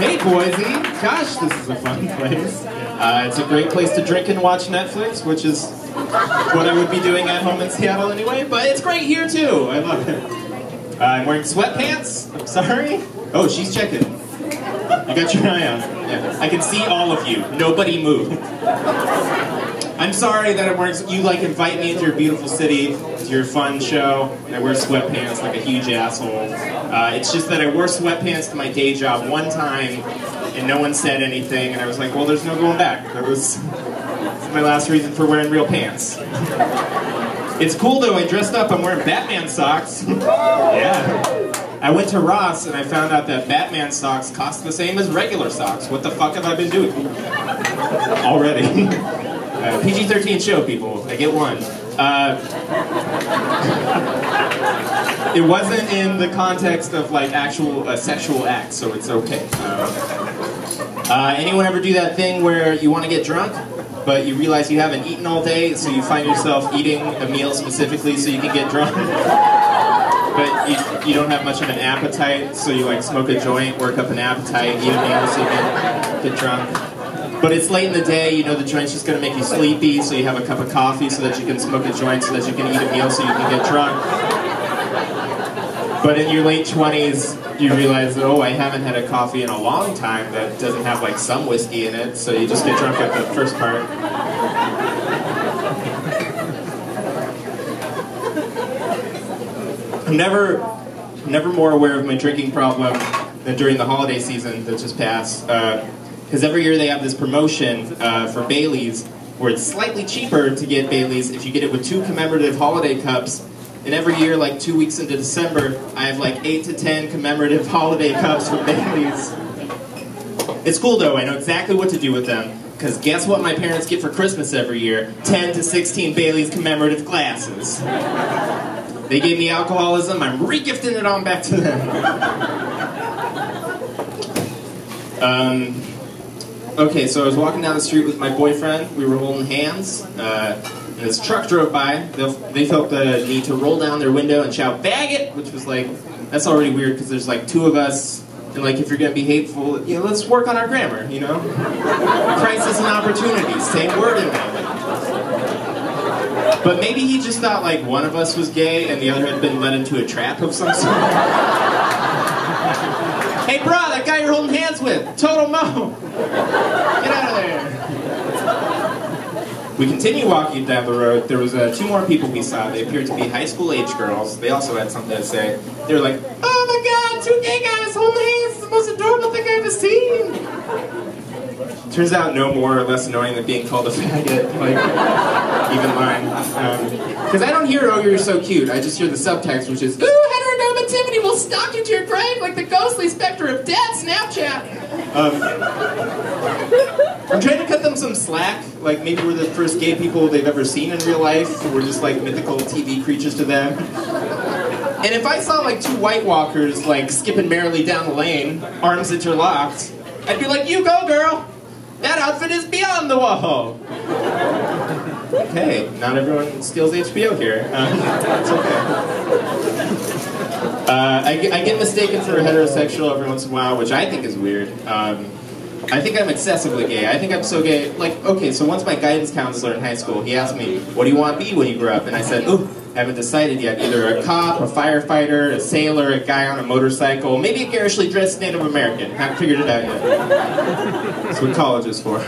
Hey Boise! Gosh, this is a fun place. It's a great place to drink and watch Netflix, which is what I would be doing at home in Seattle anyway, but it's great here too. I love it. I'm wearing sweatpants. I'm sorry. Oh, she's checking. You got your eye on. Yeah. I can see all of you. Nobody move. I'm sorry that I'm wearing, you like invite me into your beautiful city, to your fun show, and I wear sweatpants like a huge asshole. It's just that I wore sweatpants to my day job one time, and no one said anything, and I was like, well, there's no going back. That's my last reason for wearing real pants. It's cool though, I dressed up, I'm wearing Batman socks. Yeah. I went to Ross and I found out that Batman socks cost the same as regular socks. What the fuck have I been doing? Already. PG-13 show, people. I get one. It wasn't in the context of like actual sexual acts, so it's okay. Anyone ever do that thing where you want to get drunk, but you realize you haven't eaten all day, so you find yourself eating a meal specifically so you can get drunk? But you don't have much of an appetite, so you like smoke a joint, work up an appetite, eat a meal so you get drunk. But it's late in the day, you know the joint's just going to make you sleepy, so you have a cup of coffee so that you can smoke a joint so that you can eat a meal so you can get drunk. But in your late 20s, you realize, oh, I haven't had a coffee in a long time that doesn't have like some whiskey in it, so you just get drunk at the first part. I'm never more aware of my drinking problem than during the holiday season that just passed. Because every year they have this promotion for Baileys, where it's slightly cheaper to get Baileys if you get it with 2 commemorative holiday cups. And every year, like 2 weeks into December, I have like 8 to 10 commemorative holiday cups from Baileys. It's cool though, I know exactly what to do with them. Because guess what my parents get for Christmas every year? 10 to 16 Baileys commemorative glasses. They gave me alcoholism, I'm re-gifting it on back to them. Okay, so I was walking down the street with my boyfriend, we were holding hands, and this truck drove by. They felt the need to roll down their window and shout, "Bag it!" Which was like, that's already weird because there's like 2 of us, and like if you're gonna be hateful, you know, let's work on our grammar, you know? Crisis and opportunity, same word in there. But maybe he just thought like one of us was gay and the other had been led into a trap of some sort. Hey bro, that guy you're holding hands with, total mo! Get out of there! We continue walking down the road. There was 2 more people we saw. They appeared to be high school age girls. They also had something to say. They were like, oh my god, 2 gay guys holding hands! It's the most adorable thing I've ever seen! Turns out no more or less annoying than being called a faggot, like, even mine. Because I don't hear, oh, you're so cute. I just hear the subtext, which is, ooh, heteronormativity will stalk you to your grave like the ghostly specter of dead Snapchat. I'm trying to cut them some slack, like maybe we're the first gay people they've ever seen in real life, we're just like mythical TV creatures to them. And if I saw like 2 White Walkers like skipping merrily down the lane, arms interlocked, I'd be like, you go girl! That outfit is beyond the wall! Okay, not everyone steals HBO here. It's okay. I get mistaken for a heterosexual every once in a while, which I think is weird. I think I'm excessively gay. I think I'm so gay. Like, okay, so once my guidance counselor in high school, he asked me, what do you want to be when you grow up? And I said, ooh, haven't decided yet. Either a cop, a firefighter, a sailor, a guy on a motorcycle, maybe a garishly dressed Native American. Haven't figured it out yet. That's what college is for.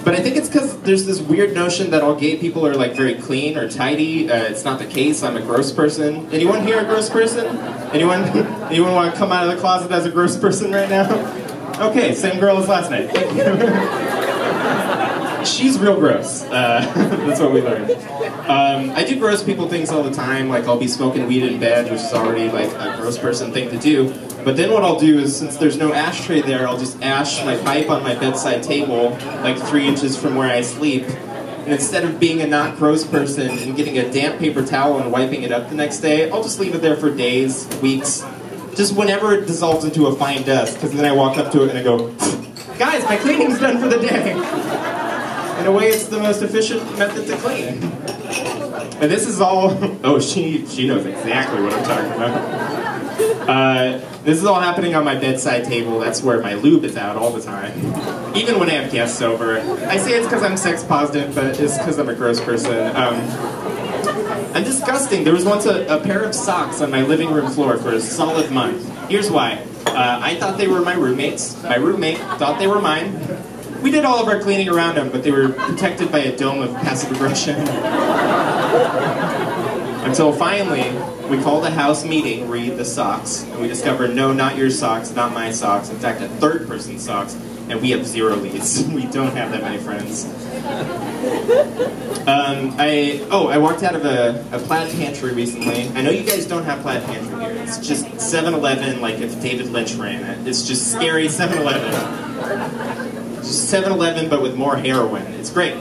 But I think it's because there's this weird notion that all gay people are like very clean or tidy. It's not the case. I'm a gross person. Anyone here a gross person? Anyone want to come out of the closet as a gross person right now? Okay, same girl as last night. Thank you. She's real gross. That's what we learned. I do gross people things all the time. Like I'll be smoking weed in bed, which is already like a gross person thing to do. But then what I'll do is, since there's no ashtray there, I'll just ash my pipe on my bedside table, like 3 inches from where I sleep. And instead of being a not gross person and getting a damp paper towel and wiping it up the next day, I'll just leave it there for days, weeks, just whenever it dissolves into a fine dust. Because then I walk up to it and I go, guys, my cleaning's done for the day. In a way, it's the most efficient method to clean. And this is all, oh, she knows exactly what I'm talking about. This is all happening on my bedside table. That's where my lube is out all the time. Even when I have guests over. I say it's because I'm sex positive, but it's because I'm a gross person. I'm disgusting. There was once a pair of socks on my living room floor for a solid month. Here's why. I thought they were my roommates. My roommate thought they were mine. We did all of our cleaning around them, but they were protected by a dome of passive aggression. Until finally, we called a house meeting, read the socks, and we discovered, no, not your socks, not my socks, in fact, a third person's socks, and we have 0 leads. We don't have that many friends. I walked out of a plaid pantry recently. I know you guys don't have plaid pantry here. It's just 7-Eleven, like if David Lynch ran it. It's just scary 7-Eleven. Just 7-Eleven, but with more heroin. It's great.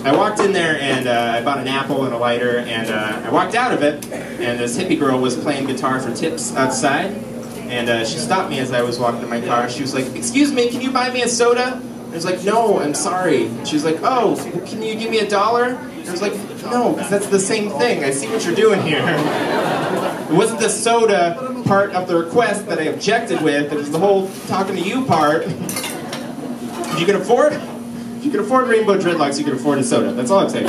I walked in there and I bought an apple and a lighter, and I walked out of it, and this hippie girl was playing guitar for tips outside, and she stopped me as I was walking to my car. She was like, "Excuse me, can you buy me a soda?" I was like, "No, I'm sorry." She was like, "Oh, can you give me $1?" I was like, "No, because that's the same thing. I see what you're doing here." It wasn't the soda part of the request that I objected with. It was the whole talking to you part. You can afford? If you can afford rainbow dreadlocks, you can afford a soda. That's all I'm saying.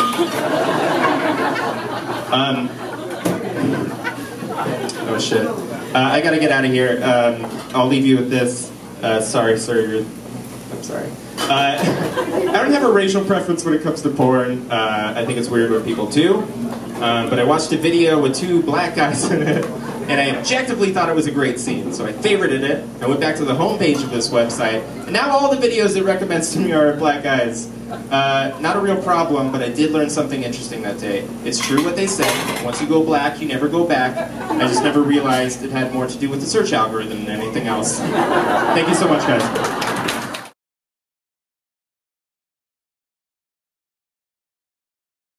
Oh shit. I gotta get out of here. I'll leave you with this. Sorry, sir. I'm sorry. I don't have a racial preference when it comes to porn. I think it's weird when people do. But I watched a video with 2 black guys in it, and I objectively thought it was a great scene. So I favorited it. I went back to the homepage of this website, and now all the videos it recommends to me are black guys. Not a real problem, but I did learn something interesting that day. It's true what they say. Once you go black, you never go back. I just never realized it had more to do with the search algorithm than anything else. Thank you so much, guys.